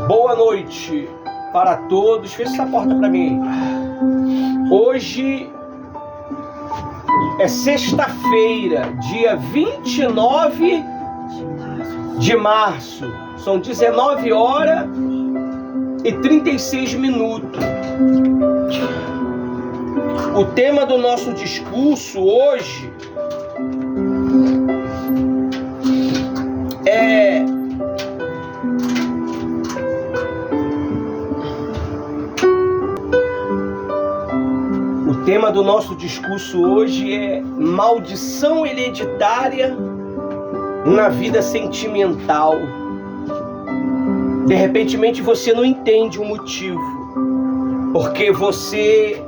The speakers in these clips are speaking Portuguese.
Boa noite para todos. Fecha essa porta para mim. Hoje é sexta-feira, dia 29 de março. São 19 horas e 36 minutos. O tema do nosso discurso hoje é maldição hereditária na vida sentimental. De repente você não entende o motivo, porque você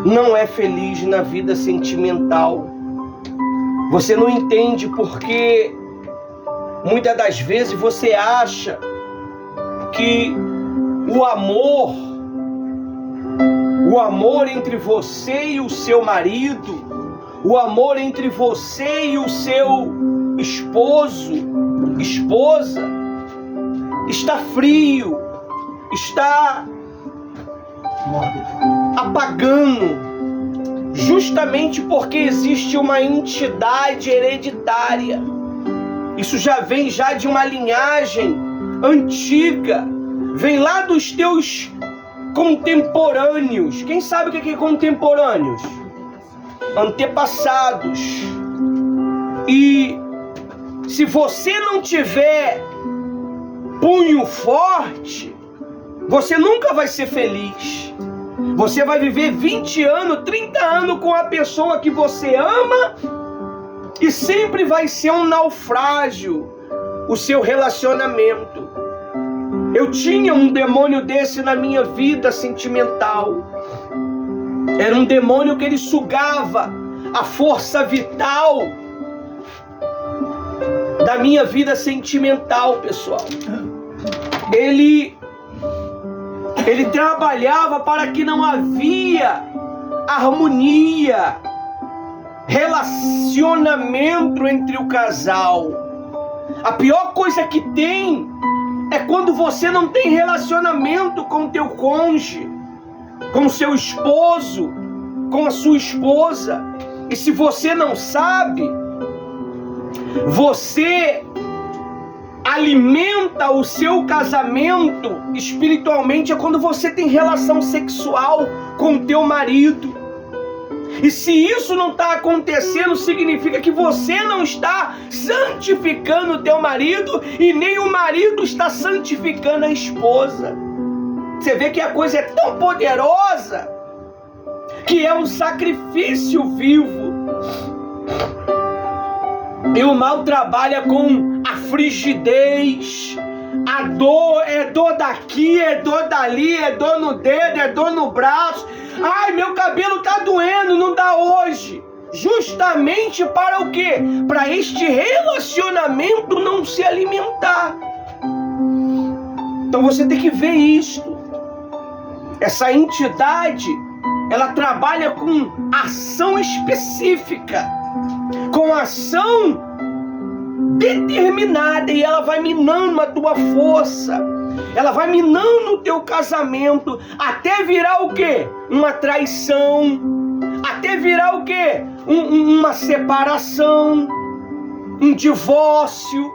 não é feliz na vida sentimental. Você não entende porque muitas das vezes você acha que o amor entre você e o seu marido, o amor entre você e o seu esposa, está frio, está apagando, justamente porque existe uma entidade hereditária. Isso já vem de uma linhagem antiga, vem lá dos teus contemporâneos. Quem sabe o que é contemporâneos? Antepassados. E se você não tiver punho forte, você nunca vai ser feliz. Você vai viver 20 anos, 30 anos com a pessoa que você ama e sempre vai ser um naufrágio o seu relacionamento. Eu tinha um demônio desse na minha vida sentimental. Era um demônio que ele sugava a força vital da minha vida sentimental, pessoal. Ele trabalhava para que não havia harmonia, relacionamento entre o casal. A pior coisa que tem é quando você não tem relacionamento com o teu cônjuge, com o seu esposo, com a sua esposa. E se você não sabe, você alimenta o seu casamento espiritualmente quando você tem relação sexual com o teu marido. E se isso não está acontecendo, significa que você não está santificando o teu marido e nem o marido está santificando a esposa. Você vê que a coisa é tão poderosa que é um sacrifício vivo. E o mal trabalha com a frigidez. A dor é dor daqui, é dor dali, é dor no dedo, é dor no braço. Ai, meu cabelo tá doendo, não dá hoje. Justamente para o quê? Para este relacionamento não se alimentar. Então você tem que ver isto. Essa entidade, ela trabalha com ação específica, com ação determinada, e ela vai minando a tua força, ela vai minando o teu casamento, até virar o quê? Uma traição, até virar o quê? Uma separação, um divórcio.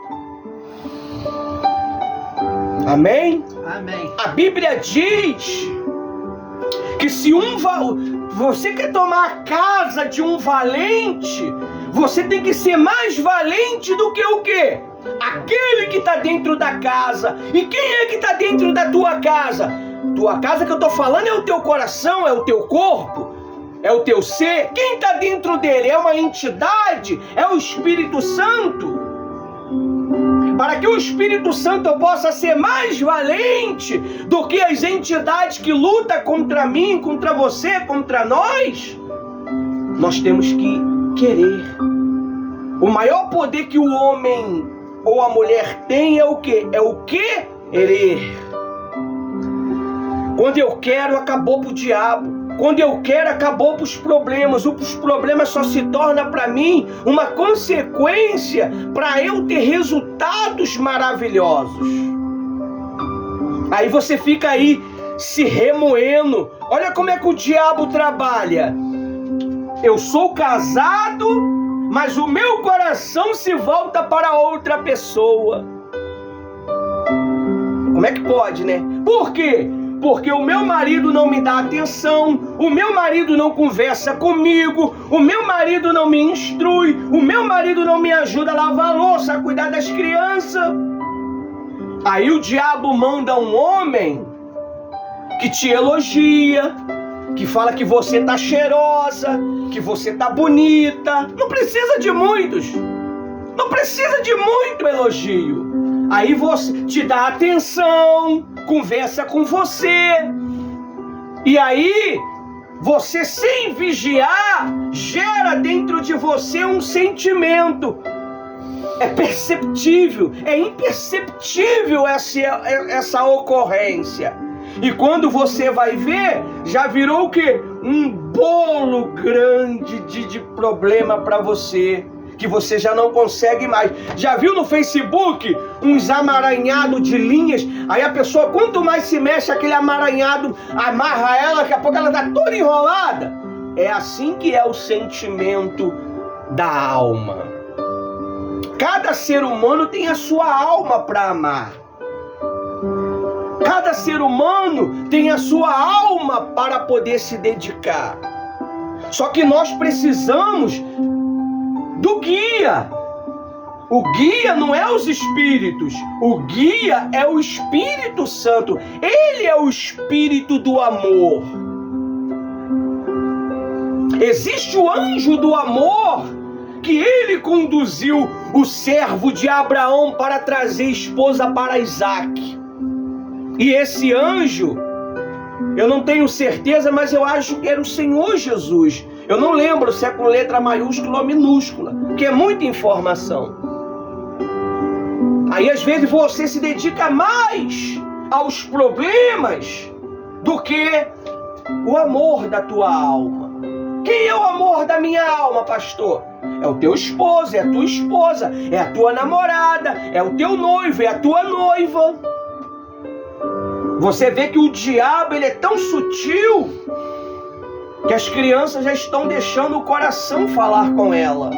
Amém? Amém. A Bíblia diz que se você quer tomar a casa de um valente, você tem que ser mais valente do que o quê? Aquele que está dentro da casa. E quem é que está dentro da tua casa? Tua casa que eu estou falando é o teu coração, é o teu corpo, é o teu ser. Quem está dentro dele? É uma entidade? É o Espírito Santo? Para que o Espírito Santo possa ser mais valente do que as entidades que lutam contra mim, contra você, contra nós, nós temos que querer. O maior poder que o homem ou a mulher tem é o quê? É o querer. Quando eu quero, acabou pro diabo. Quando eu quero, acabou para os problemas. Os problemas só se tornam para mim uma consequência para eu ter resultados maravilhosos. Aí você fica aí se remoendo. Olha como é que o diabo trabalha. Eu sou casado, mas o meu coração se volta para outra pessoa. Como é que pode, né? Por quê? Porque o meu marido não me dá atenção, o meu marido não conversa comigo, o meu marido não me instrui, o meu marido não me ajuda a lavar a louça, a cuidar das crianças. Aí o diabo manda um homem que te elogia, que fala que você tá cheirosa, que você tá bonita. Não precisa de muitos, não precisa de muito elogio. Aí você te dá atenção, conversa com você. E aí, você sem vigiar, gera dentro de você um sentimento. É perceptível, é imperceptível essa ocorrência. E quando você vai ver, já virou o quê? Um bolo grande de problema para você, que você já não consegue mais. Já viu no Facebook uns amaranhados de linhas? Aí a pessoa, quanto mais se mexe, aquele amaranhado amarra ela, daqui a pouco ela tá toda enrolada. É assim que é o sentimento da alma. Cada ser humano tem a sua alma para amar. Cada ser humano tem a sua alma para poder se dedicar. Só que nós precisamos do guia. O guia não é os espíritos, o guia é o Espírito Santo. Ele é o espírito do amor. Existe o anjo do amor, que ele conduziu o servo de Abraão para trazer esposa para Isaac. E esse anjo, eu não tenho certeza, mas eu acho que era o Senhor Jesus. Eu não lembro se é com letra maiúscula ou minúscula, que é muita informação. Aí às vezes você se dedica mais aos problemas do que o amor da tua alma. Quem é o amor da minha alma, pastor? É o teu esposo, é a tua esposa, é a tua namorada, é o teu noivo, é a tua noiva. Você vê que o diabo, ele é tão sutil que as crianças já estão deixando o coração falar com ela.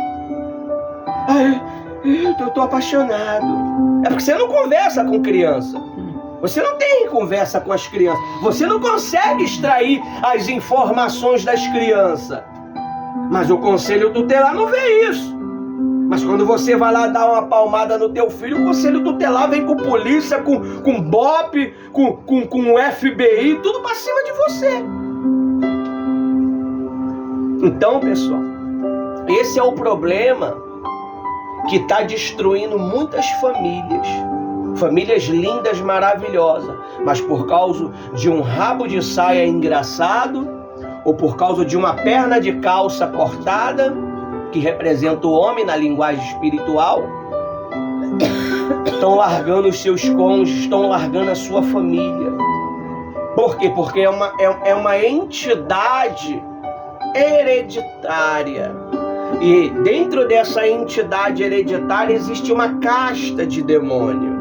Eu tô apaixonado. É porque você não conversa com criança. Você não tem conversa com as crianças. Você não consegue extrair as informações das crianças. Mas o conselho tutelar não vê isso. Mas quando você vai lá dar uma palmada no teu filho, o conselho tutelar vem com polícia, com BOP, com FBI, tudo pra cima de você. Então, pessoal, esse é o problema que está destruindo muitas famílias. Famílias lindas, maravilhosas. Mas por causa de um rabo de saia engraçado, ou por causa de uma perna de calça cortada, que representa o homem na linguagem espiritual, estão largando os seus cônjuges, estão largando a sua família. Por quê? Porque é uma entidade hereditária. E dentro dessa entidade hereditária existe uma casta de demônio.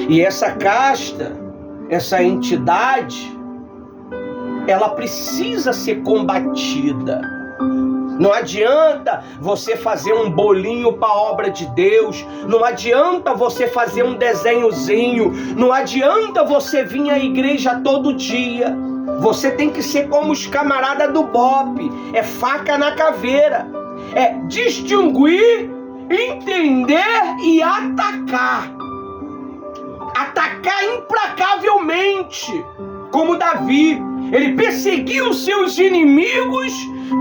E essa casta, essa entidade, ela precisa ser combatida. Não adianta você fazer um bolinho para a obra de Deus. Não adianta você fazer um desenhozinho. Não adianta você vir à igreja todo dia. Você tem que ser como os camaradas do BOP. É faca na caveira. É distinguir, entender e atacar. Atacar implacavelmente. Como Davi. Ele perseguiu os seus inimigos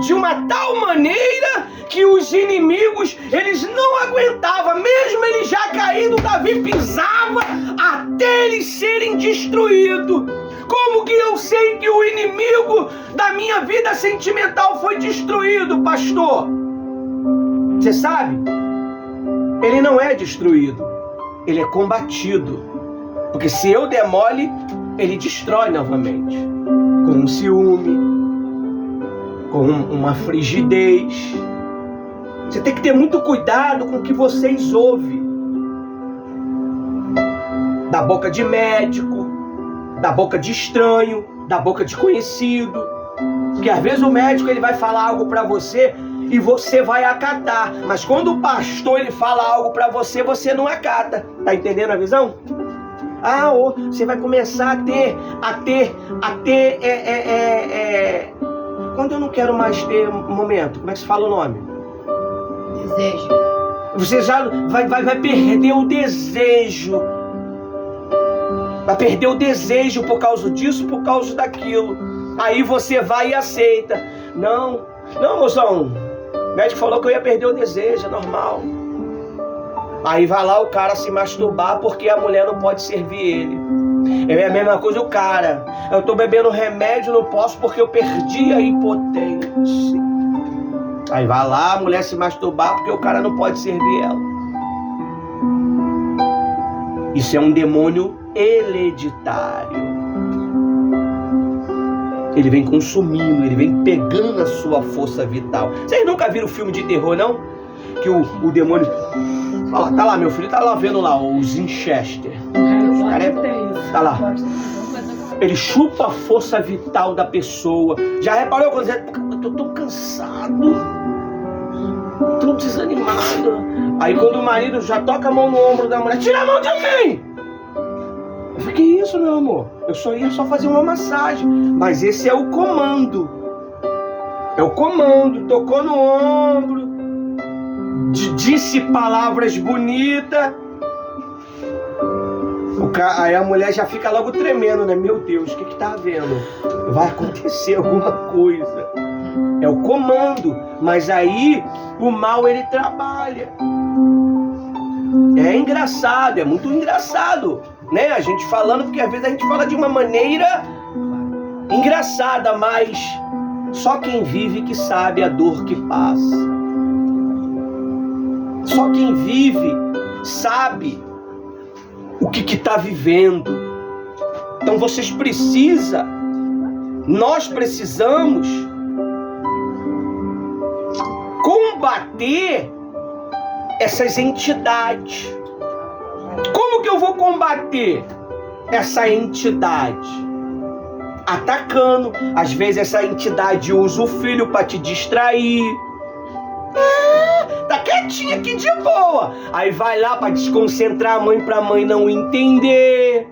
de uma tal maneira que os inimigos, eles não aguentavam. Mesmo eles já caídos, Davi pisava até eles serem destruídos. Como que eu sei que o inimigo da minha vida sentimental foi destruído, pastor? Você sabe? Ele não é destruído. Ele é combatido. Porque se eu demole, ele destrói novamente. com um ciúme, com uma frigidez. Você tem que ter muito cuidado com o que vocês ouvem. Da boca de médico, da boca de estranho, da boca de conhecido. Porque às vezes o médico ele vai falar algo para você e você vai acatar. Mas quando o pastor ele fala algo para você, você não acata. Tá entendendo a visão? Você vai começar a ter quando eu não quero mais ter momento, como é que se fala o nome? Desejo. Você já vai perder o desejo. Vai perder o desejo por causa disso, por causa daquilo. Aí você vai e aceita. Não, moção. O médico falou que eu ia perder o desejo, é normal. Aí vai lá o cara se masturbar porque a mulher não pode servir ele. É a mesma coisa o cara. Eu tô bebendo remédio, não posso porque eu perdi a impotência. Aí vai lá a mulher se masturbar porque o cara não pode servir ela. Isso é um demônio hereditário. Ele vem consumindo, ele vem pegando a sua força vital. Vocês nunca viram filme de terror, não? Que o demônio... Olha lá, tá lá, meu filho tá lá vendo lá os Winchester. Tá lá. Ele chupa a força vital da pessoa. Já reparou quando você... Eu tô cansado, tô desanimado. Aí quando o marido já toca a mão no ombro da mulher, tira a mão de mim! Eu falei, que isso, meu amor? Eu só ia fazer uma massagem. Mas esse é o comando. É o comando. Tocou no ombro, disse palavras bonitas. Aí a mulher já fica logo tremendo, né? Meu Deus, o que tá havendo? Vai acontecer alguma coisa. É o comando. Mas aí o mal ele trabalha. É engraçado, é muito engraçado, né? A gente falando, porque às vezes a gente fala de uma maneira engraçada, mas só quem vive que sabe a dor que passa. Só quem vive sabe o que está vivendo. Então nós precisamos combater essas entidades. Como que eu vou combater essa entidade? Atacando. Às vezes essa entidade usa o filho para te distrair. Tá quietinha aqui de boa. Aí vai lá para desconcentrar a mãe, pra mãe não entender.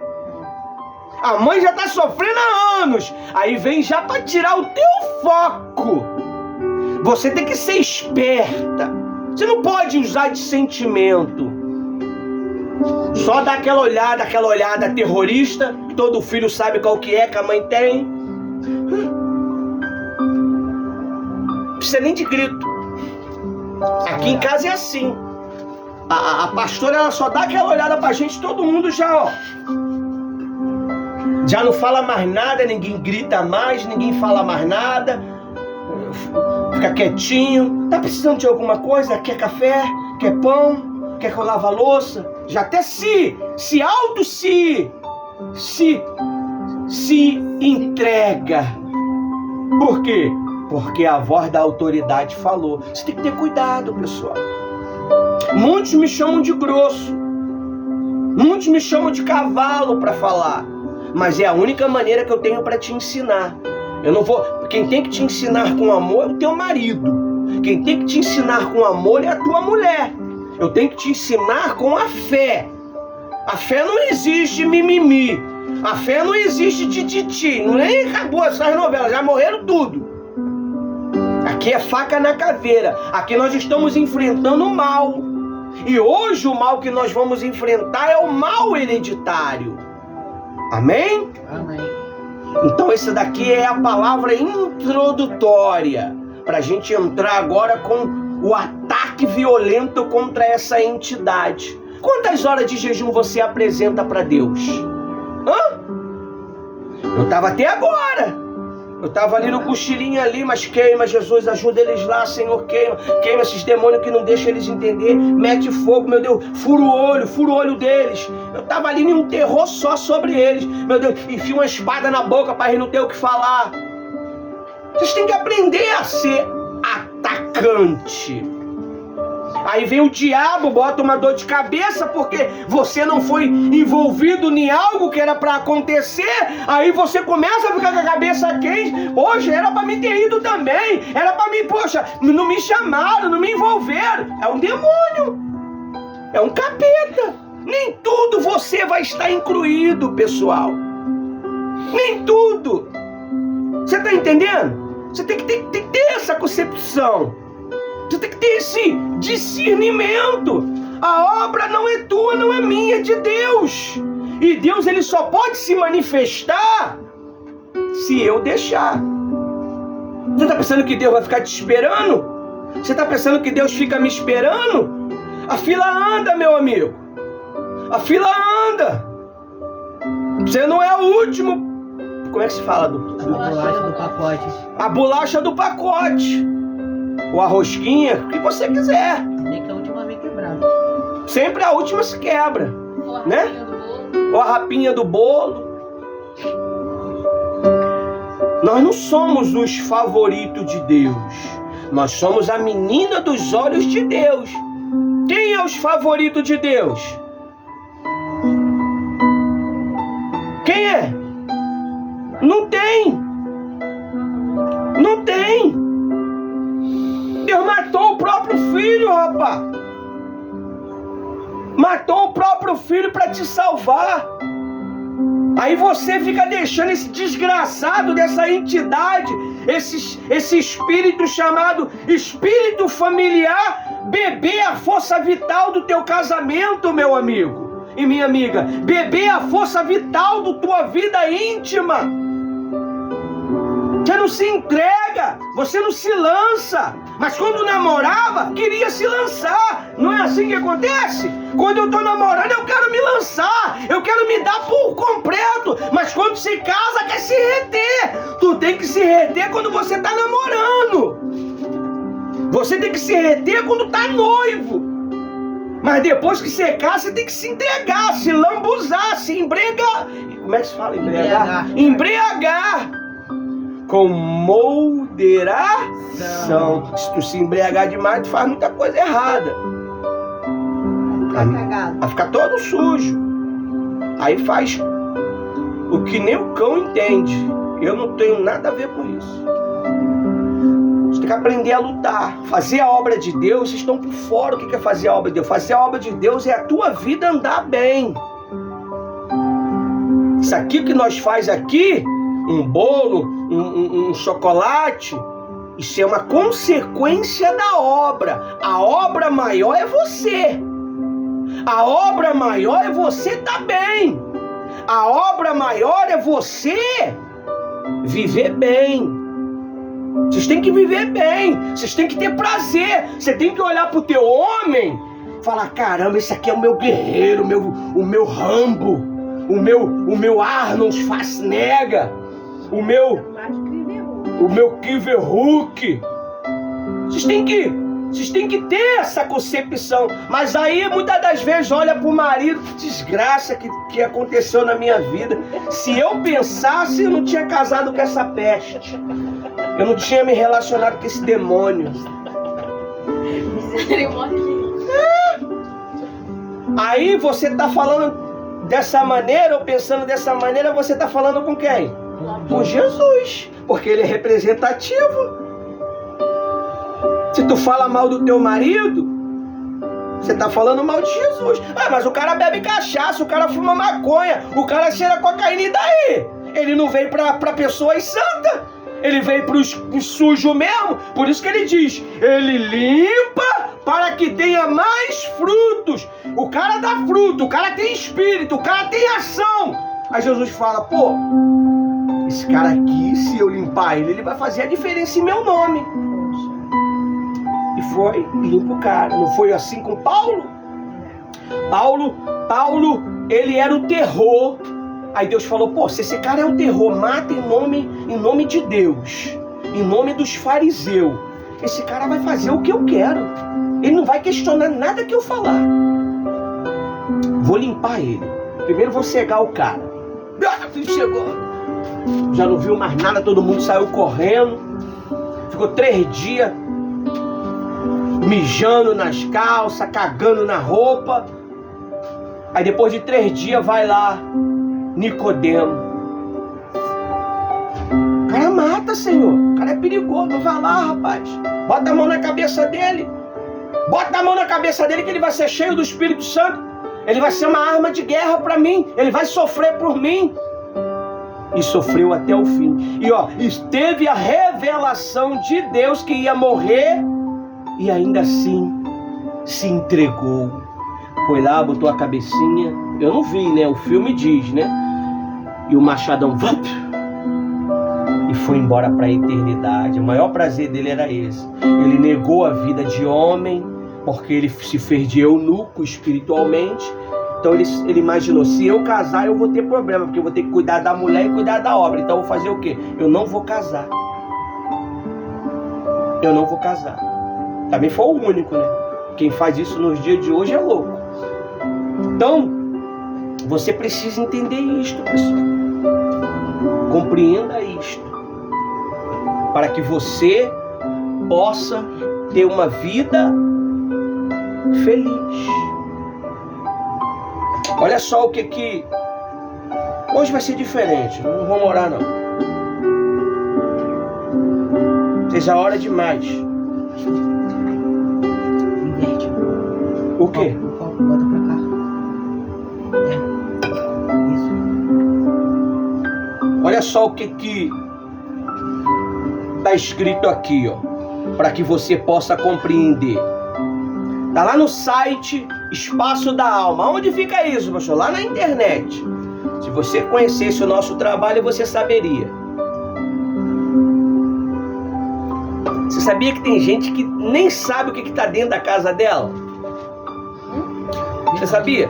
A mãe já tá sofrendo há anos. Aí vem já para tirar o teu foco. Você tem que ser esperta. Você não pode usar de sentimento. Só dar aquela olhada terrorista, que todo filho sabe qual que é, que a mãe tem. Não precisa nem de grito. Aqui em casa é assim. A pastora ela só dá aquela olhada pra gente, todo mundo já não fala mais nada, ninguém grita mais, ninguém fala mais nada. Fica quietinho. Tá precisando de alguma coisa? Quer café? Quer pão? Quer que eu lave a louça? Já até se entrega. Por quê? Porque a voz da autoridade falou. Você tem que ter cuidado, pessoal. Muitos me chamam de grosso. Muitos me chamam de cavalo para falar. Mas é a única maneira que eu tenho para te ensinar. Eu não vou... Quem tem que te ensinar com amor é o teu marido. Quem tem que te ensinar com amor é a tua mulher. Eu tenho que te ensinar com a fé. A fé não existe mimimi. A fé não existe tititi. Nem acabou essas novelas, já morreram tudo. Aqui é faca na caveira. Aqui nós estamos enfrentando o mal. E hoje o mal que nós vamos enfrentar é o mal hereditário. Amém? Amém. Então essa daqui é a palavra introdutória para a gente entrar agora com o ataque violento contra essa entidade. Quantas horas de jejum você apresenta para Deus? Eu estava até agora. Eu estava ali no cochilinho ali, mas queima, Jesus, ajuda eles lá, Senhor, queima esses demônios que não deixam eles entender, mete fogo, meu Deus, fura o olho deles. Eu estava ali em um terror só sobre eles, meu Deus, enfia uma espada na boca para eles não ter o que falar. Vocês têm que aprender a ser atacante. Aí vem o diabo, bota uma dor de cabeça porque você não foi envolvido em algo que era para acontecer. Aí você começa a ficar com a cabeça quente. Poxa, era para mim ter ido também. Era para mim, poxa, não me chamaram, não me envolveram. É um demônio. É um capeta. Nem tudo você vai estar incluído, pessoal. Nem tudo. Você está entendendo? Você tem que ter essa concepção. Você tem que ter esse discernimento. A obra não é tua, não é minha, é de Deus. E Deus, ele só pode se manifestar se eu deixar. Você está pensando que Deus vai ficar te esperando? Você está pensando que Deus fica me esperando? A fila anda, meu amigo. A fila anda. Você não é o último. Como é que se fala? A bolacha do pacote. A bolacha do pacote. Ou a rosquinha, o que você quiser. Nem que a última vez quebrada. Sempre a última se quebra. Ou a Né? rapinha do bolo. Ou a rapinha do bolo. Nós não somos os favoritos de Deus. Nós somos a menina dos olhos de Deus. Quem é os favoritos de Deus? Quem é? Não tem. Não tem. Deus matou o próprio filho, rapaz. Matou o próprio filho para te salvar. Aí você fica deixando esse desgraçado dessa entidade, esse espírito chamado espírito familiar, beber a força vital do teu casamento, meu amigo e minha amiga. Beber a força vital da tua vida íntima. Você não se entrega, você não se lança. Mas quando namorava, queria se lançar. Não é assim que acontece? Quando eu tô namorando, eu quero me lançar. Eu quero me dar por completo. Mas quando se casa, quer se reter. Tu tem que se reter quando você tá namorando. Você tem que se reter quando tá noivo. Mas depois que você casa, você tem que se entregar, se lambuzar, se embregar. Como é que se fala? Embriagar. Com moderação. Se tu se embriagar demais, tu faz muita coisa errada. Vai ficar todo sujo. Aí faz o que nem o cão entende. Eu não tenho nada a ver com isso. Você tem que aprender a lutar. Fazer a obra de Deus, vocês estão por fora. O que é fazer a obra de Deus? Fazer a obra de Deus é a tua vida andar bem. Isso aqui que nós faz aqui, um bolo, um chocolate, isso é uma consequência da obra. A obra maior é você. A obra maior é você estar bem. A obra maior é você viver bem. Vocês têm que viver bem. Vocês têm que ter prazer. Você tem que olhar pro teu homem e falar: caramba, esse aqui é o meu guerreiro, o meu Rambo, o meu Arnold Schwarzenegger, o meu Kiver Hulk. Vocês têm que ter essa concepção. Mas aí muitas das vezes olha pro marido: que desgraça que aconteceu na minha vida. Se eu pensasse, eu não tinha casado com essa peste. Eu não tinha me relacionado com esse demônio. Aí você tá falando dessa maneira, ou pensando dessa maneira, você tá falando com quem? Com Jesus, porque ele é representativo. Se tu fala mal do teu marido, você tá falando mal de Jesus. Ah, mas o cara bebe cachaça, o cara fuma maconha, o cara cheira cocaína, e daí? Ele não veio pra pessoas santas, ele veio pros sujos mesmo. Por isso que ele diz: ele limpa para que tenha mais frutos. O cara dá fruto, o cara tem espírito, o cara tem ação. Aí Jesus fala: pô, esse cara aqui, se eu limpar ele vai fazer a diferença em meu nome. E foi, limpa o cara. Não foi assim com Paulo? Paulo, ele era o terror. Aí Deus falou, pô, se esse cara é um terror, mata em nome de Deus, em nome dos fariseus. Esse cara vai fazer o que eu quero. Ele não vai questionar nada que eu falar. Vou limpar ele. Primeiro vou cegar o cara. Chegou. Já não viu mais nada, todo mundo saiu correndo. Ficou 3 dias mijando nas calças, cagando na roupa. Aí depois de 3 dias vai lá Nicodemo. O cara mata, Senhor. O cara é perigoso. Vai lá, rapaz. Bota a mão na cabeça dele. Bota a mão na cabeça dele que ele vai ser cheio do Espírito Santo. Ele vai ser uma arma de guerra para mim. Ele vai sofrer por mim. E sofreu até o fim. E ó, teve a revelação de Deus que ia morrer. E ainda assim se entregou. Foi lá, botou a cabecinha. Eu não vi, né? O filme diz, né? E o machadão e foi embora para a eternidade. O maior prazer dele era esse. Ele negou a vida de homem, porque ele se fez de eunuco espiritualmente. Então ele imaginou, se eu casar eu vou ter problema, porque eu vou ter que cuidar da mulher e cuidar da obra. Então eu vou fazer o quê? Eu não vou casar. Eu não vou casar. Também foi o único, né? Quem faz isso nos dias de hoje é louco. Então, você precisa entender isto, pessoal. Compreenda isto. Para que você possa ter uma vida feliz. Olha só o que hoje vai ser diferente. Não vou orar, não. Seja hora demais. Inverte. O quê? O copo bota pra cá. Isso. Olha só o que está escrito aqui, ó, para que você possa compreender. Tá lá no site Espaço da Alma. Onde fica isso, pastor? Lá na internet. Se você conhecesse o nosso trabalho, você saberia. Você sabia que tem gente que nem sabe o que está dentro da casa dela? Você sabia?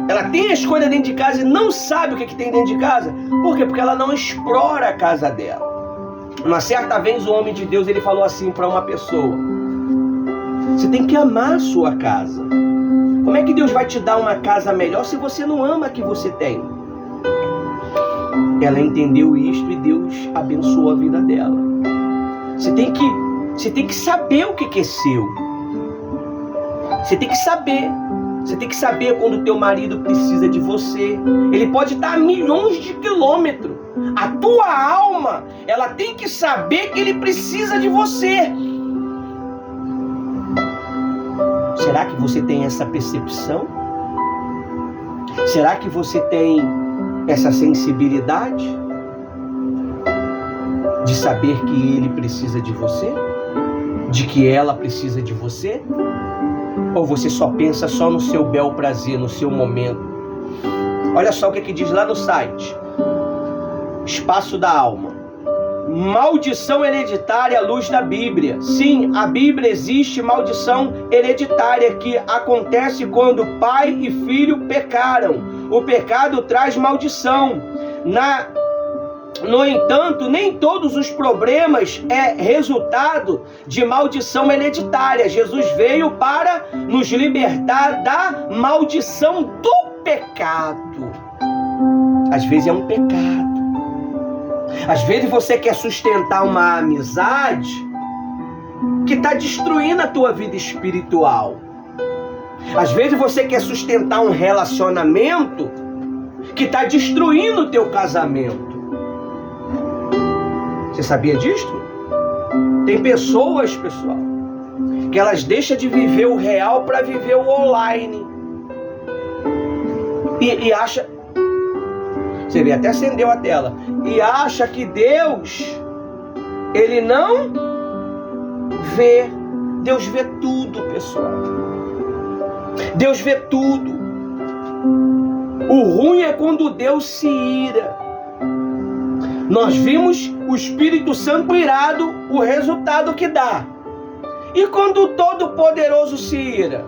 Ela tem as coisas dentro de casa e não sabe o que tem dentro de casa. Por quê? Porque ela não explora a casa dela. Uma certa vez o homem de Deus ele falou assim para uma pessoa: você tem que amar a sua casa. Como é que Deus vai te dar uma casa melhor se você não ama a que você tem? Ela entendeu isto e Deus abençoou a vida dela. Você tem que saber o que é seu. Você tem que saber. Você tem que saber quando o teu marido precisa de você. Ele pode estar a milhões de quilômetros. A tua alma, ela tem que saber que ele precisa de você. Será que você tem essa percepção? Será que você tem essa sensibilidade de saber que ele precisa de você? De que ela precisa de você? Ou você só pensa só no seu bel prazer, no seu momento? Olha só o que diz lá no site Espaço da Alma. Maldição hereditária à luz da Bíblia. Sim, a Bíblia existe maldição hereditária que acontece quando pai e filho pecaram. O pecado traz maldição. No entanto, nem todos os problemas é resultado de maldição hereditária. Jesus veio para nos libertar da maldição do pecado. Às vezes é um pecado. Às vezes você quer sustentar uma amizade que está destruindo a tua vida espiritual. Às vezes você quer sustentar um relacionamento que está destruindo o teu casamento. Você sabia disso? Tem pessoas, pessoal, que elas deixam de viver o real para viver o online. E acha... Você vê, até acendeu a tela. E acha que Deus, ele não vê. Deus vê tudo, pessoal. Deus vê tudo. O ruim é quando Deus se ira. Nós vimos o Espírito Santo irado, o resultado que dá. E quando o Todo-Poderoso se ira?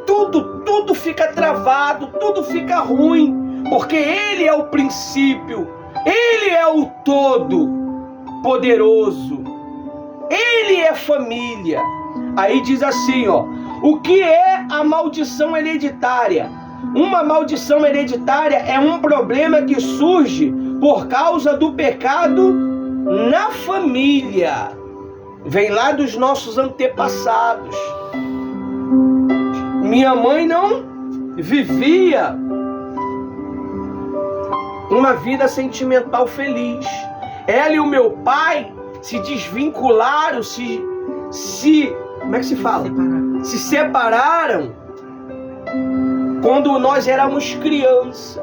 Tudo tudo fica travado, tudo fica ruim, porque Ele é o princípio, Ele é o todo poderoso, Ele é família. Aí diz assim, ó, o que é a maldição hereditária? Uma maldição hereditária é um problema que surge por causa do pecado na família. Vem lá dos nossos antepassados. Minha mãe não vivia uma vida sentimental feliz. Ela e o meu pai se desvincularam, como é que se fala? Se separaram quando nós éramos criança.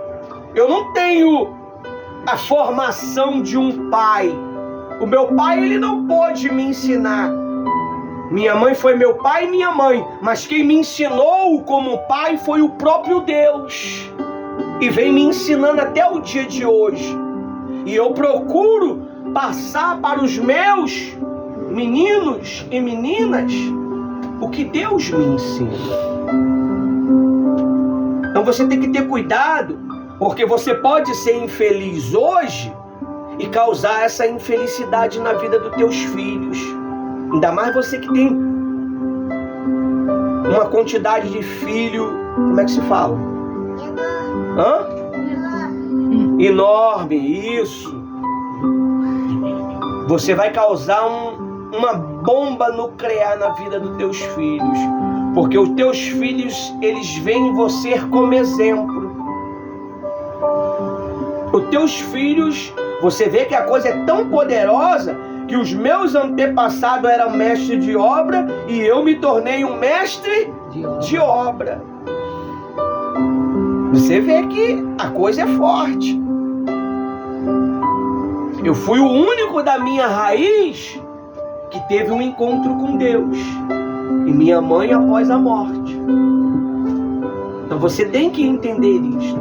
Eu não tenho a formação de um pai. O meu pai, ele não pôde me ensinar. Minha mãe foi meu pai e minha mãe, mas quem me ensinou como pai foi o próprio Deus. E vem me ensinando até o dia de hoje. E eu procuro passar para os meus meninos e meninas o que Deus me ensina. Então você tem que ter cuidado, porque você pode ser infeliz hoje e causar essa infelicidade na vida dos teus filhos. Ainda mais você que tem uma quantidade de filho, como é que se fala? Enorme, isso. Você vai causar uma bomba nuclear na vida dos teus filhos, porque os teus filhos, eles veem você como exemplo. Os teus filhos, você vê que a coisa é tão poderosa que os meus antepassados eram mestres de obra e eu me tornei um mestre de obra. Você vê que a coisa é forte. Eu fui o único da minha raiz que teve um encontro com Deus. E minha mãe após a morte. Então você tem que entender isso.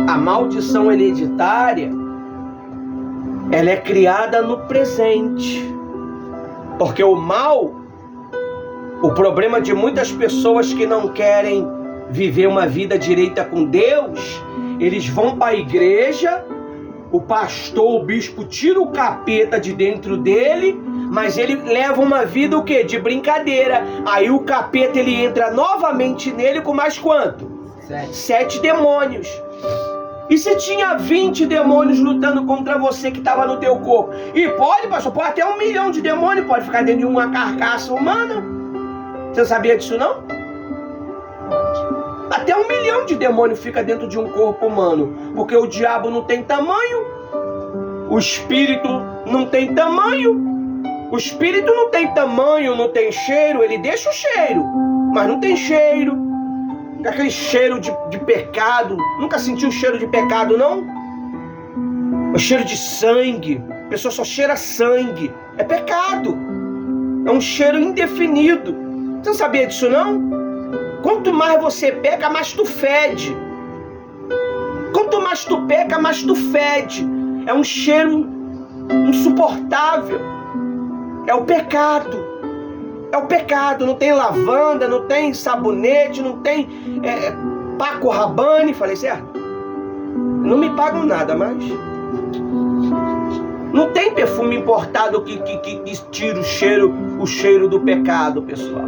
A maldição hereditária, ela é criada no presente. Porque o mal, o problema de muitas pessoas que não querem viver uma vida direita com Deus, eles vão para a igreja, o pastor, o bispo tira o capeta de dentro dele, mas ele leva uma vida o quê? De brincadeira. Aí o capeta, ele entra novamente nele com mais quanto? 7 demônios. E se tinha 20 demônios lutando contra você que estava no teu corpo? E pode, pastor, pode até 1 milhão de demônios pode ficar dentro de uma carcaça humana. Você sabia disso não? Até 1 milhão de demônios fica dentro de um corpo humano. Porque o diabo não tem tamanho. O espírito não tem tamanho. O espírito não tem tamanho, não tem cheiro. Ele deixa o cheiro, mas não tem cheiro. Aquele cheiro de pecado. Nunca sentiu cheiro de pecado, não? O cheiro de sangue. A pessoa só cheira sangue. É pecado. É um cheiro indefinido. Você não sabia disso, não? Quanto mais você peca, mais tu fede. Quanto mais tu peca, mais tu fede. É um cheiro insuportável. É o pecado. É o pecado. Não tem lavanda, não tem sabonete, não tem Paco Rabanne. Falei certo? Não me pagam nada, mas não tem perfume importado que tira o cheiro do pecado, pessoal.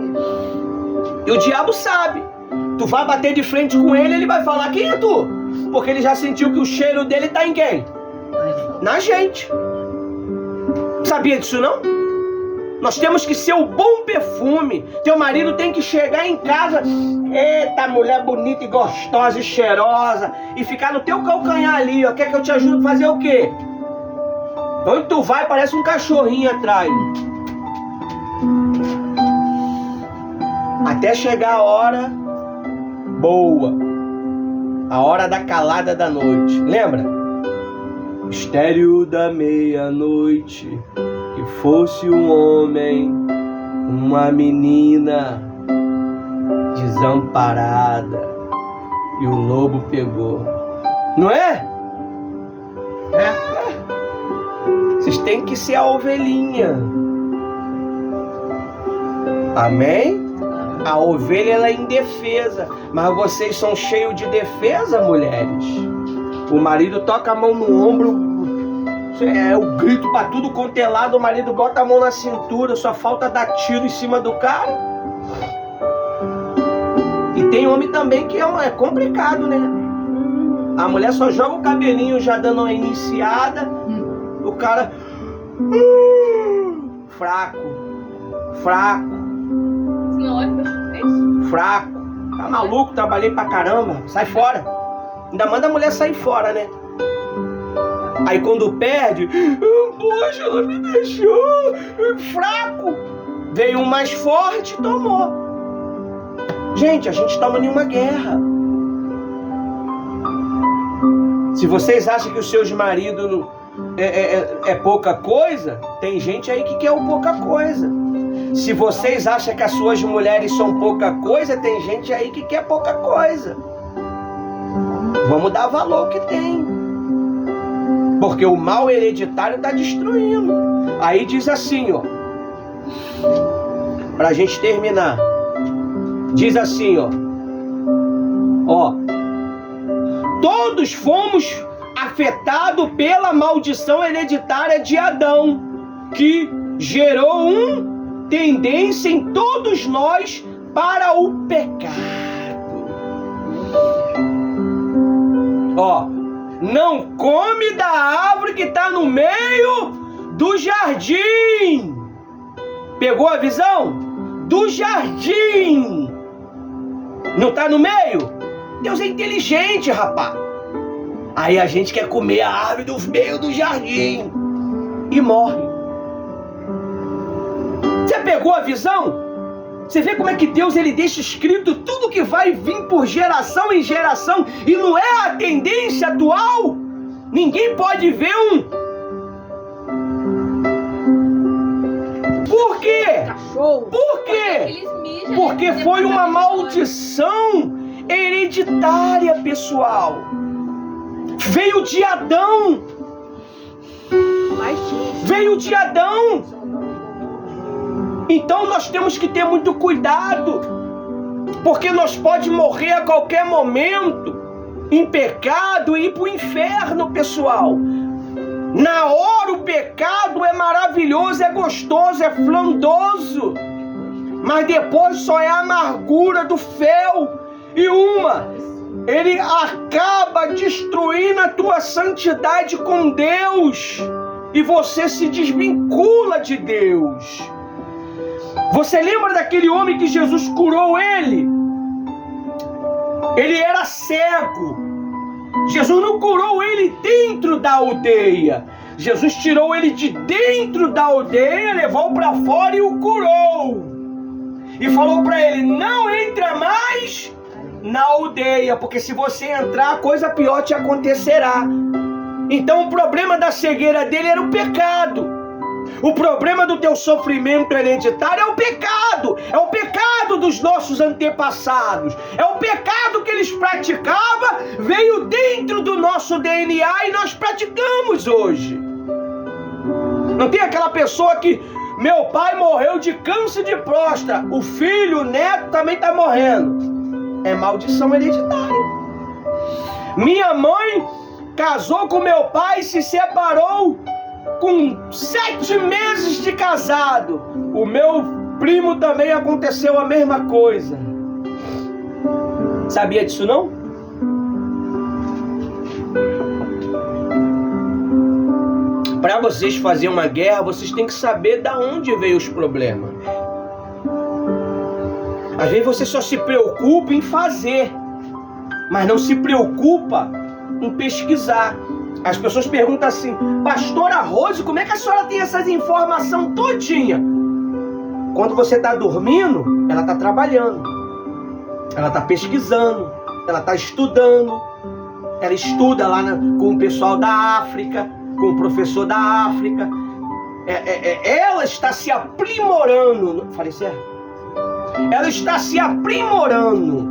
E o diabo sabe. Tu vai bater de frente com ele, ele vai falar: quem é tu? Porque ele já sentiu que o cheiro dele está em quem? Na gente. Sabia disso não? Nós temos que ser o bom perfume. Teu marido tem que chegar em casa, eita, mulher bonita e gostosa e cheirosa, e ficar no teu calcanhar ali, ó. Quer que eu te ajude a fazer o quê? Onde tu vai, parece um cachorrinho atrás. Até chegar a hora boa, a hora da calada da noite. Lembra? Mistério da meia-noite, que fosse um homem, uma menina desamparada, e o lobo pegou. Não é? Vocês têm que ser a ovelhinha. Amém? A ovelha ela é indefesa, mas vocês são cheios de defesa, mulheres. O marido toca a mão no ombro, o grito pra tudo quanto é lado, o marido bota a mão na cintura, só falta dar tiro em cima do cara. E tem homem também que é complicado, né? A mulher só joga o cabelinho já dando uma iniciada, o cara fraco. Tá maluco, trabalhei pra caramba, sai fora. Ainda manda a mulher sair fora, né? Aí quando perde, poxa, ela me deixou fraco. Veio um mais forte e tomou. Gente, a gente estava em uma guerra. Se vocês acham que os seus maridos é pouca coisa, tem gente aí que quer o pouca coisa. Se vocês acham que as suas mulheres são pouca coisa, tem gente aí que quer pouca coisa. Vamos dar valor ao que tem. Porque o mal hereditário está destruindo. Aí diz assim, ó. Pra gente terminar. Diz assim, ó. Todos fomos afetados pela maldição hereditária de Adão, que gerou tendência em todos nós para o pecado. Não come da árvore que está no meio do jardim. Pegou a visão? Do jardim. Não está no meio? Deus é inteligente, rapaz. Aí a gente quer comer a árvore do meio do jardim e morre. Você pegou a visão? Você vê como é que Deus ele deixa escrito tudo que vai vir por geração em geração e não é a tendência atual? Ninguém pode ver Por quê? Por quê? Porque foi uma maldição hereditária, pessoal. Veio de Adão. Então nós temos que ter muito cuidado, porque nós pode morrer a qualquer momento em pecado e ir para o inferno, pessoal. Na hora o pecado é maravilhoso, é gostoso, é frondoso, mas depois só é a amargura do fel. E ele acaba destruindo a tua santidade com Deus e você se desvincula de Deus. Você lembra daquele homem que Jesus curou ele? Ele era cego. Jesus não curou ele dentro da aldeia. Jesus tirou ele de dentro da aldeia, levou para fora e o curou. E falou para ele: não entra mais na aldeia, porque se você entrar, coisa pior te acontecerá. Então o problema da cegueira dele era o pecado. O problema do teu sofrimento hereditário é o pecado. É o pecado dos nossos antepassados. É o pecado que eles praticavam, veio dentro do nosso DNA e nós praticamos hoje. Não tem aquela pessoa que meu pai morreu de câncer de próstata, o filho, o neto também está morrendo. É maldição hereditária. Minha mãe casou com meu pai e se separou com 7 meses de casado. O meu primo também aconteceu a mesma coisa. Sabia disso não? Para vocês fazerem uma guerra, vocês têm que saber de onde veio os problemas. Às vezes você só se preocupa em fazer, mas não se preocupa em pesquisar. As pessoas perguntam assim: pastora Rose, como é que a senhora tem essas informações todinha? Quando você está dormindo, ela está trabalhando, ela está pesquisando, ela está estudando. Ela estuda lá com o pessoal da África, com o professor da África. Ela está se aprimorando. Falei certo? Ela está se aprimorando.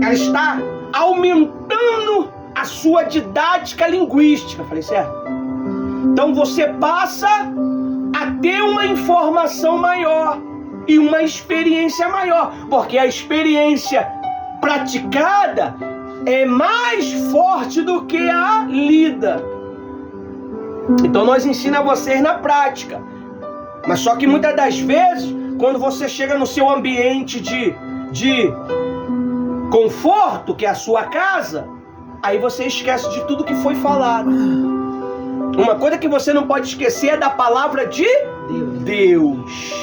Ela está aumentando a sua didática linguística. Falei certo? Então você passa a ter uma informação maior. e uma experiência maior, porque a experiência praticada é mais forte do que a lida. Então nós ensinamos vocês na prática, mas só que muitas das vezes, quando você chega no seu ambiente de conforto, que é a sua casa, aí você esquece de tudo que foi falado. Uma coisa que você não pode esquecer é da palavra de Deus.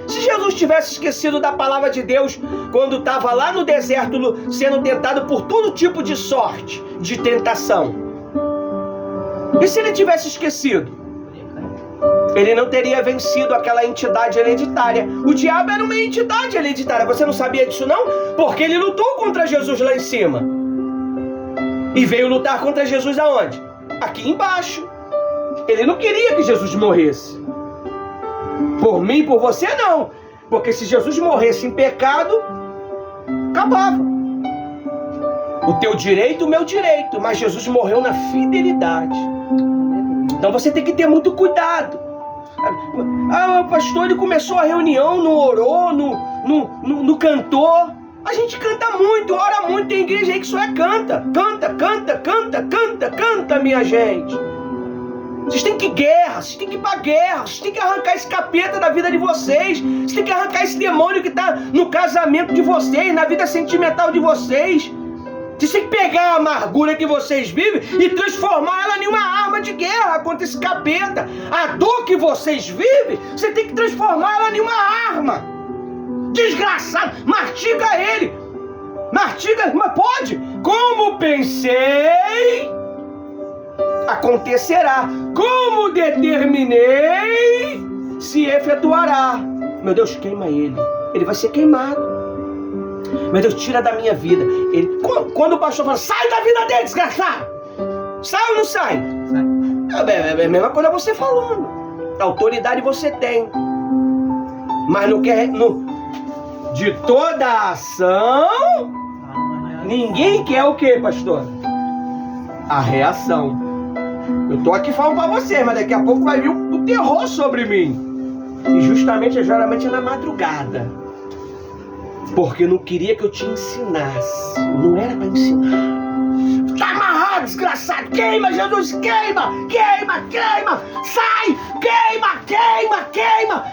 Se Jesus tivesse esquecido da palavra de Deus quando estava lá no deserto sendo tentado por todo tipo de sorte, de tentação, e se ele tivesse esquecido? Ele não teria vencido aquela entidade hereditária. O diabo era uma entidade hereditária. Você não sabia disso não? Porque ele lutou contra Jesus lá em cima. E veio lutar contra Jesus aonde? Aqui embaixo. Ele não queria que Jesus morresse. Por mim, por você, não. Porque se Jesus morresse em pecado, acabava. O teu direito, o meu direito. Mas Jesus morreu na fidelidade. Então você tem que ter muito cuidado. O pastor, ele começou a reunião, não orou, não cantou. A gente canta muito, ora muito. Tem igreja aí que só canta. Canta, minha gente. Vocês têm que ir guerra, vocês têm que ir pra guerra, vocês têm que arrancar esse capeta da vida de vocês, vocês têm que arrancar esse demônio que tá no casamento de vocês, na vida sentimental de vocês. Vocês têm que pegar a amargura que vocês vivem e transformar ela em uma arma de guerra contra esse capeta. A dor que vocês vivem, você tem que transformar ela em uma arma. Desgraçado, martiga ele. Martiga, mas pode. Como pensei, acontecerá. Como determinei, se efetuará. Meu Deus, queima ele. Ele vai ser queimado. Meu Deus, tira da minha vida. Quando o pastor fala, sai da vida dele, desgraçado. Sai ou não sai? Sai. É a mesma coisa você falando. A autoridade você tem. Mas não quer... de toda a ação, ninguém quer o quê, pastor? A reação. Eu tô aqui falando pra você, mas daqui a pouco vai vir o terror sobre mim. E justamente, geralmente, na madrugada. Porque não queria que eu te ensinasse. Não era para ensinar. Tá amarrado, desgraçado. Queima, Jesus, queima. Sai, queima.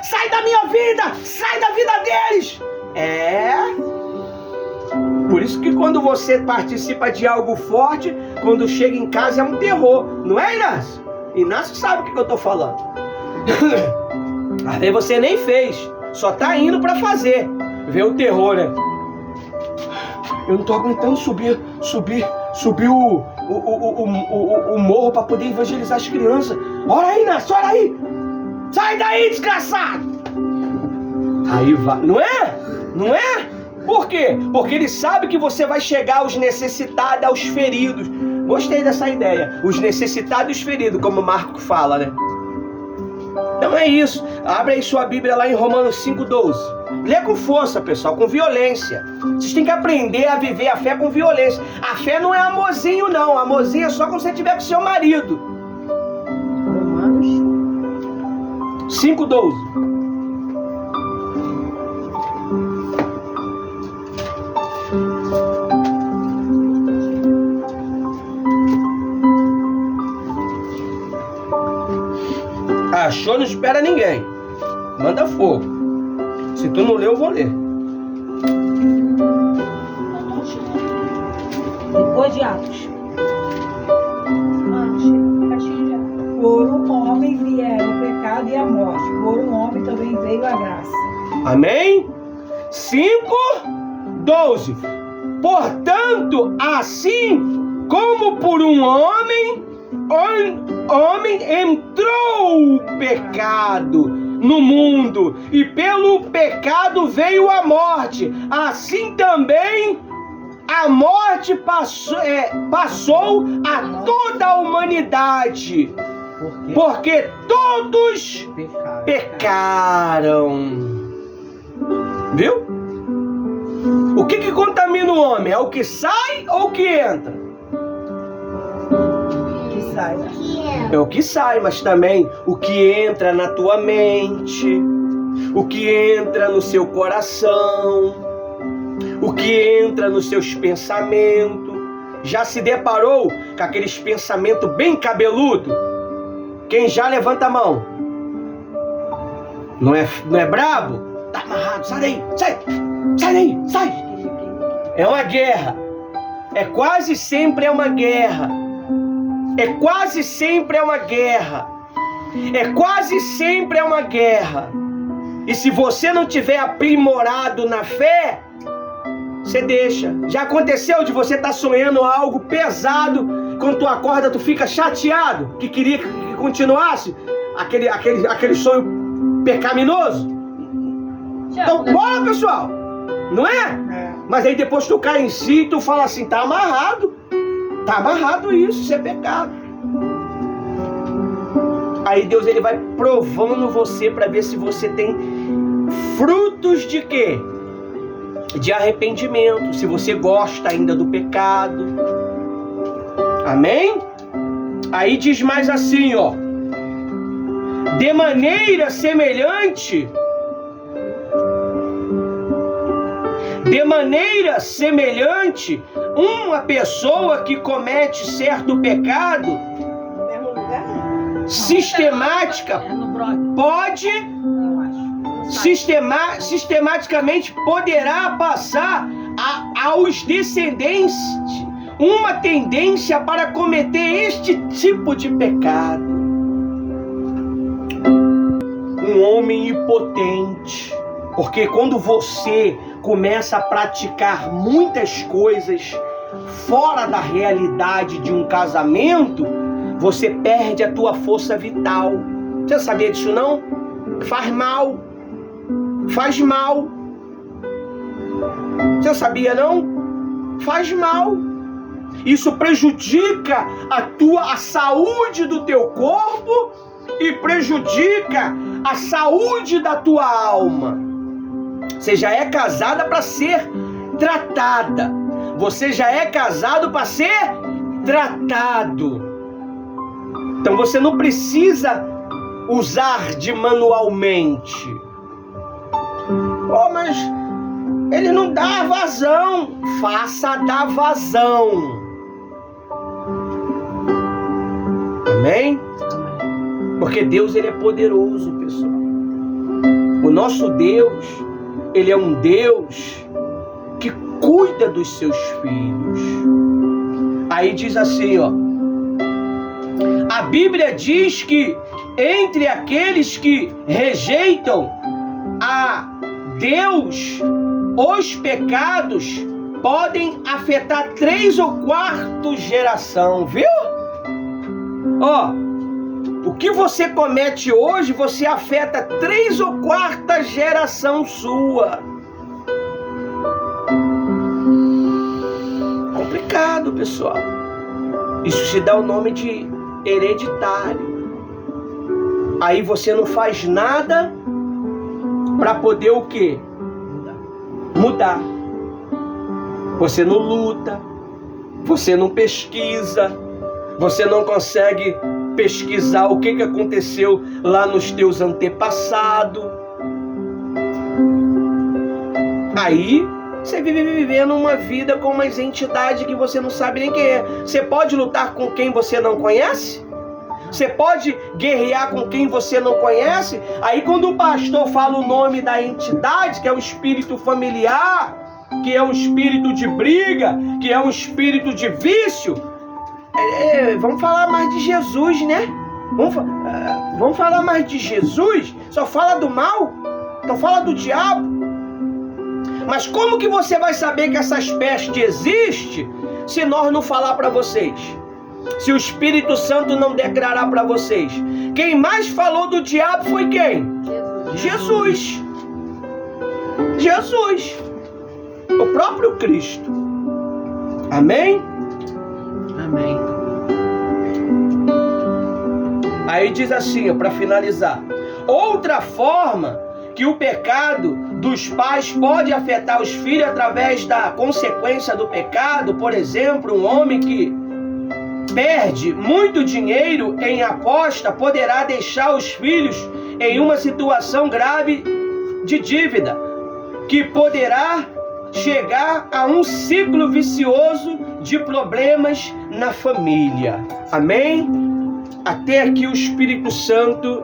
Sai da minha vida. Sai da vida deles. Por isso que quando você participa de algo forte, quando chega em casa é um terror. Não é, Inácio? Inácio sabe o que eu tô falando. Às vezes você nem fez. Só tá indo para fazer. Vê o terror, né? Eu não tô aguentando subir o morro para poder evangelizar as crianças. Ora aí, Inácio, ora aí! Sai daí, desgraçado! Aí vai, não é? Não é? Por quê? Porque ele sabe que você vai chegar aos necessitados, aos feridos. Gostei dessa ideia. Os necessitados e os feridos, como o Marco fala, né? Então é isso. Abre aí sua Bíblia lá em Romanos 5:12. Lê com força, pessoal, com violência. Vocês têm que aprender a viver a fé com violência. A fé não é amorzinho, não. Amorzinho é só quando você estiver com seu marido. Romanos 5:12. Achou, não espera ninguém. Manda fogo. Se tu não leu, eu vou ler. Depois de Atos. Por um homem vieram o pecado e a morte. Por um homem também veio a graça. Amém? 5:12. Portanto, assim como por um homem entrou o pecado no mundo, e pelo pecado veio a morte, assim também a morte passou a toda a humanidade, porque todos pecaram. Viu? O que contamina o homem? É o que sai ou o que entra? Sai. É o que sai, mas também o que entra na tua mente, o que entra no seu coração, o que entra nos seus pensamentos. Já se deparou com aqueles pensamentos bem cabeludo? Quem já, levanta a mão. Não é brabo? Tá amarrado, sai daí, sai daí, sai. É uma guerra. É quase sempre uma guerra. É quase sempre uma guerra. É quase sempre uma guerra. E se você não tiver aprimorado na fé, você deixa. Já aconteceu de você estar sonhando algo pesado, quando tu acorda tu fica chateado, que queria que continuasse aquele sonho pecaminoso? Então bora, pessoal, não é? Mas aí depois tu cai em si e tu fala assim, tá amarrado isso é pecado. Aí Deus ele vai provando você para ver se você tem frutos de quê? De arrependimento, se você gosta ainda do pecado. Amém? Aí diz mais assim, ó: de maneira semelhante, uma pessoa que comete certo pecado sistemática pode sistematicamente poderá passar aos descendentes uma tendência para cometer este tipo de pecado. Um homem impotente, porque quando você começa a praticar muitas coisas fora da realidade de um casamento, você perde a tua força vital. Você sabia disso não? Faz mal. Você sabia não? Faz mal. Isso prejudica a saúde do teu corpo e prejudica a saúde da tua alma. Você já é casada para ser tratada. Você já é casado para ser tratado. Então você não precisa usar de manualmente. Oh, mas ele não dá vazão. Faça dar vazão. Amém? Porque Deus ele é poderoso, pessoal. O nosso Deus, ele é um Deus que cuida dos seus filhos. Aí diz assim, ó: a Bíblia diz que entre aqueles que rejeitam a Deus, os pecados podem afetar 3 ou 4 geração, viu? Ó, o que você comete hoje, você afeta 3 ou 4 geração sua. Complicado, pessoal. Isso se dá o nome de hereditário. Aí você não faz nada para poder o quê? Mudar. Você não luta, você não pesquisa, você não consegue pesquisar o que aconteceu lá nos teus antepassados. Aí você vive vivendo uma vida com umas entidades que você não sabe nem quem é. Você pode lutar com quem você não conhece? Você pode guerrear com quem você não conhece? Aí quando o pastor fala o nome da entidade, que é um espírito familiar, que é um espírito de briga, que é um espírito de vício, vamos falar mais de Jesus, né? Vamos falar mais de Jesus? Só fala do mal? Então fala do diabo. Mas como que você vai saber que essas pestes existem se nós não falar para vocês? Se o Espírito Santo não declarar para vocês? Quem mais falou do diabo foi quem? Jesus. O próprio Cristo. Amém? Amém. Aí diz assim, para finalizar: outra forma que o pecado dos pais pode afetar os filhos através da consequência do pecado, por exemplo, um homem que perde muito dinheiro em aposta poderá deixar os filhos em uma situação grave de dívida, que poderá chegar a um ciclo vicioso de problemas na família. Amém? Até aqui o Espírito Santo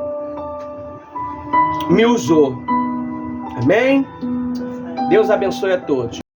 me usou. Amém? Deus abençoe a todos.